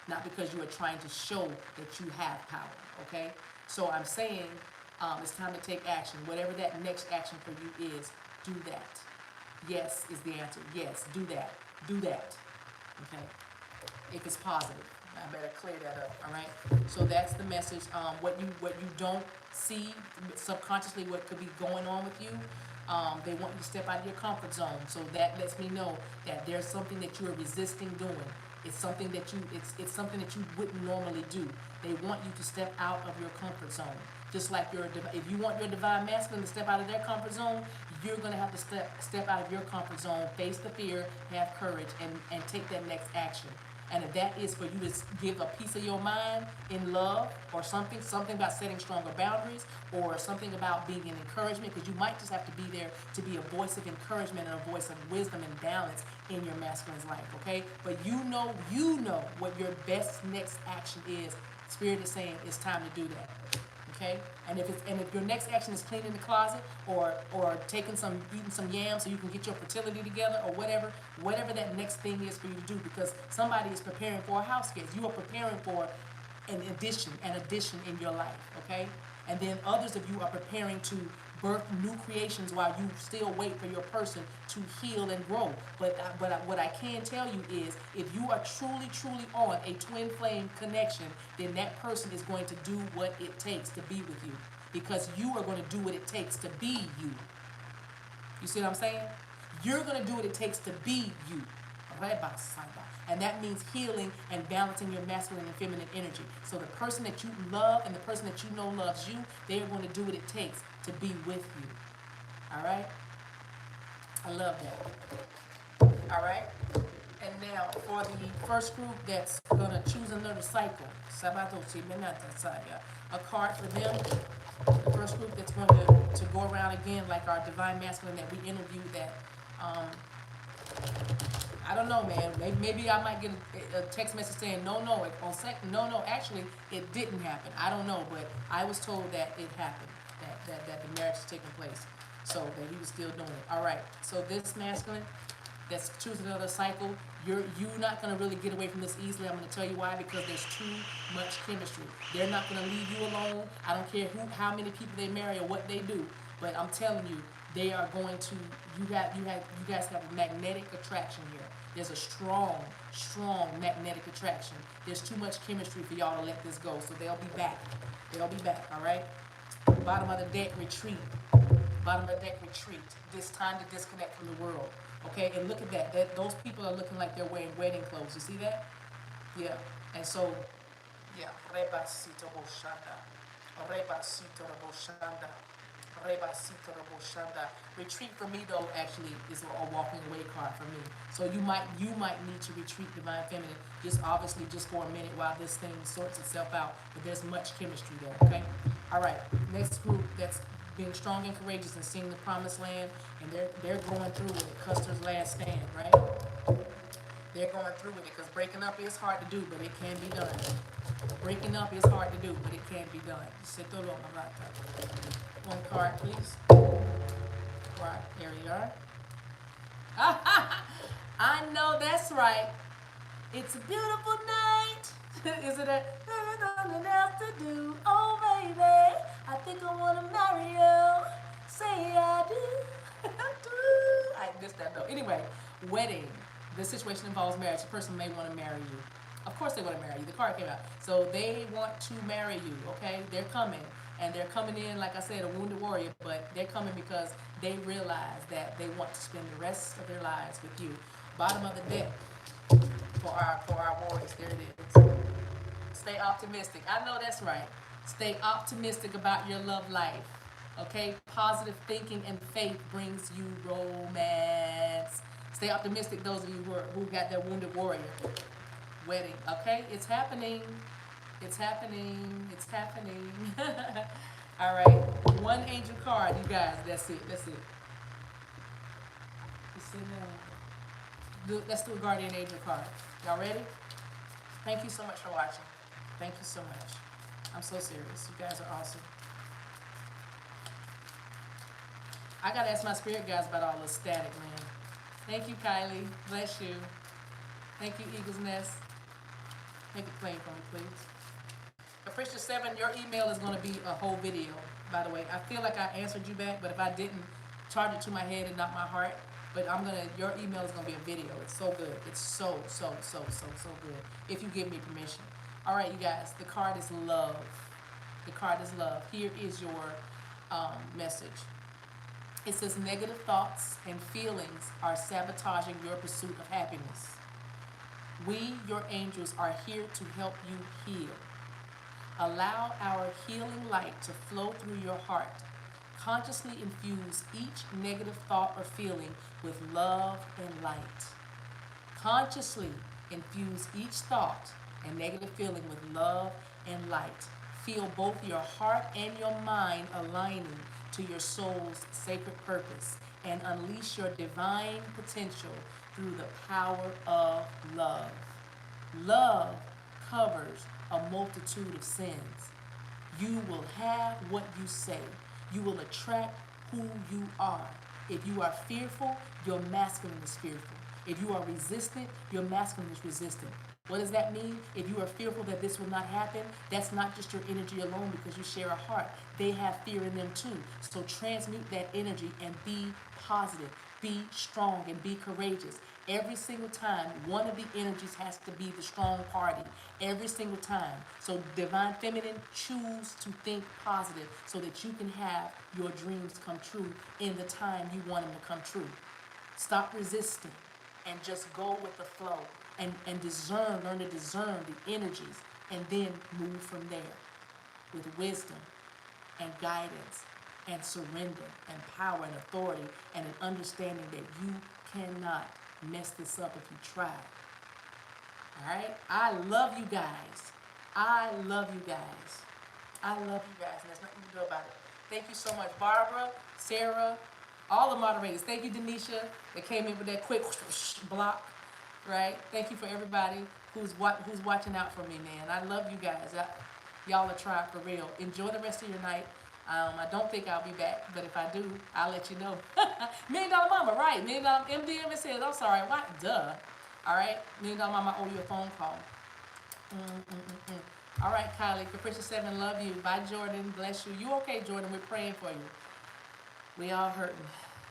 not because you are trying to show that you have power, okay? So I'm saying it's time to take action. Whatever that next action for you is, do that. Yes is the answer. Yes, do that. Do that. Okay? If it's positive. I better clear that up, all right? So that's the message. What you don't see subconsciously, what could be going on with you, they want you to step out of your comfort zone. So that lets me know that there's something that you are resisting doing. It's something that it's something that you wouldn't normally do. They want you to step out of your comfort zone. Just like if you want your divine masculine to step out of their comfort zone, you're gonna have to step out of your comfort zone, face the fear, have courage, and take that next action. And if that is for you to give a piece of your mind in love or something about setting stronger boundaries or something about being an encouragement, because you might just have to be there to be a voice of encouragement and a voice of wisdom and balance in your masculine's life, okay? But you know what your best next action is. Spirit is saying it's time to do that. Okay? And if your next action is cleaning the closet or eating some yams so you can get your fertility together or whatever that next thing is for you to do, because somebody is preparing for a house guest. You are preparing for an addition in your life, okay? And then others of you are preparing to birth new creations while you still wait for your person to heal and grow. But what I can tell you is, if you are truly on a twin flame connection, then that person is going to do what it takes to be with you, because you are going to do what it takes to be you. You see what I'm saying? You're going to do what it takes to be you. And that means healing and balancing your masculine and feminine energy. So the person that you love and the person that you know loves you, they are going to do what it takes to be with you. All right? I love that. All right? And now for the first group that's going to choose another cycle, a card for them. The first group that's going to go around again, like our divine masculine that we interviewed, that I don't know, man. Maybe I might get a text message saying no, actually it didn't happen. I don't know, but I was told that it happened, that the marriage is taking place, so that he was still doing it. All right. So this masculine that's choosing another cycle, you're not gonna really get away from this easily. I'm gonna tell you why, because there's too much chemistry. They're not gonna leave you alone. I don't care how many people they marry or what they do, but I'm telling you, they are going to. You guys have a magnetic attraction here. There's a strong magnetic attraction. There's too much chemistry for y'all to let this go. So they'll be back. All right. Bottom of the deck, retreat. This time to disconnect from the world. Okay, and look at that. Those people are looking like they're wearing wedding clothes. You see that? Yeah. And so, yeah. Retreat for me though actually is a walking away card for me. So you might need to retreat, divine feminine, just obviously just for a minute while this thing sorts itself out. But there's much chemistry there. Okay. All right. Next group that's being strong and courageous and seeing the promised land, and they're going through it. Custer's last stand, right? They're going through it because breaking up is hard to do, but it can be done. Breaking up is hard to do, but it can be done. One card, please. Right, here we are. I know that's right. It's a beautiful night. Is it there's nothing else to do? Oh, baby, I think I want to marry you. Say I do. I missed that though. Anyway, wedding. This situation involves marriage. The person may want to marry you. Of course they want to marry you. The card came out. So they want to marry you, okay? They're coming. And they're coming in, like I said, a wounded warrior, but they're coming because they realize that they want to spend the rest of their lives with you. Bottom of the deck for our warriors. There it is. Stay optimistic. I know that's right. Stay optimistic about your love life. Okay? Positive thinking and faith brings you romance. Stay optimistic, those of you who got that wounded warrior wedding. Okay? It's happening. It's happening. It's happening. All right. One angel card, you guys. That's it. That's it. Let's do a guardian angel card. Y'all ready? Thank you so much for watching. Thank you so much. I'm so serious. You guys are awesome. I gotta ask my spirit guys about all this static, man. Thank you, Kylie. Bless you. Thank you, Eagle's Nest. Make it plain for me, please. Capricia 7, your email is going to be a whole video, by the way. I feel like I answered you back, but if I didn't, charge it to my head and not my heart. But your email is going to be a video. It's so good. It's so good. If you give me permission. All right, you guys, the card is love. The card is love. Here is your message. It says negative thoughts and feelings are sabotaging your pursuit of happiness. We, your angels, are here to help you heal. Allow our healing light to flow through your heart. Consciously infuse each negative thought or feeling with love and light. Consciously infuse each thought and negative feeling with love and light. Feel both your heart and your mind aligning to your soul's sacred purpose and unleash your divine potential through the power of love. Love covers a multitude of sins. You will have what you say. You will attract who you are. If you are fearful, your masculine is fearful. If you are resistant, your masculine is resistant. What does that mean? If you are fearful that this will not happen, that's not just your energy alone because you share a heart. They have fear in them too. So transmute that energy and be positive, be strong, and be courageous. Every single time, one of the energies has to be the strong party. Every single time. So Divine Feminine, choose to think positive so that you can have your dreams come true in the time you want them to come true. Stop resisting and just go with the flow and learn to discern the energies and then move from there with wisdom and guidance and surrender and power and authority and an understanding that you cannot mess this up if you try. All right? I love you guys. I love you guys. I love you guys, and there's nothing you can do about it. Thank you so much, Barbara, Sarah, all the moderators. Thank you, Denisha, that came in with that quick block, right? Thank you for everybody who's watching out for me, man. I love you guys. Y'all are trying for real. Enjoy the rest of your night. I don't think I'll be back, but if I do, I'll let you know. $1 Million Mama, right? $1 Million MDM says, I'm sorry, what? Duh. All right, $1 Million Mama, I owe you a phone call. All right, Kylie, Capricia 7, love you. Bye, Jordan, bless you. You okay, Jordan? We're praying for you. We all hurting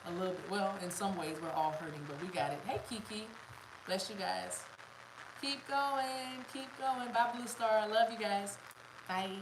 a little bit. Well, in some ways, we're all hurting, but we got it. Hey, Kiki, bless you guys. Keep going, keep going. Bye, Blue Star. I love you guys. Bye.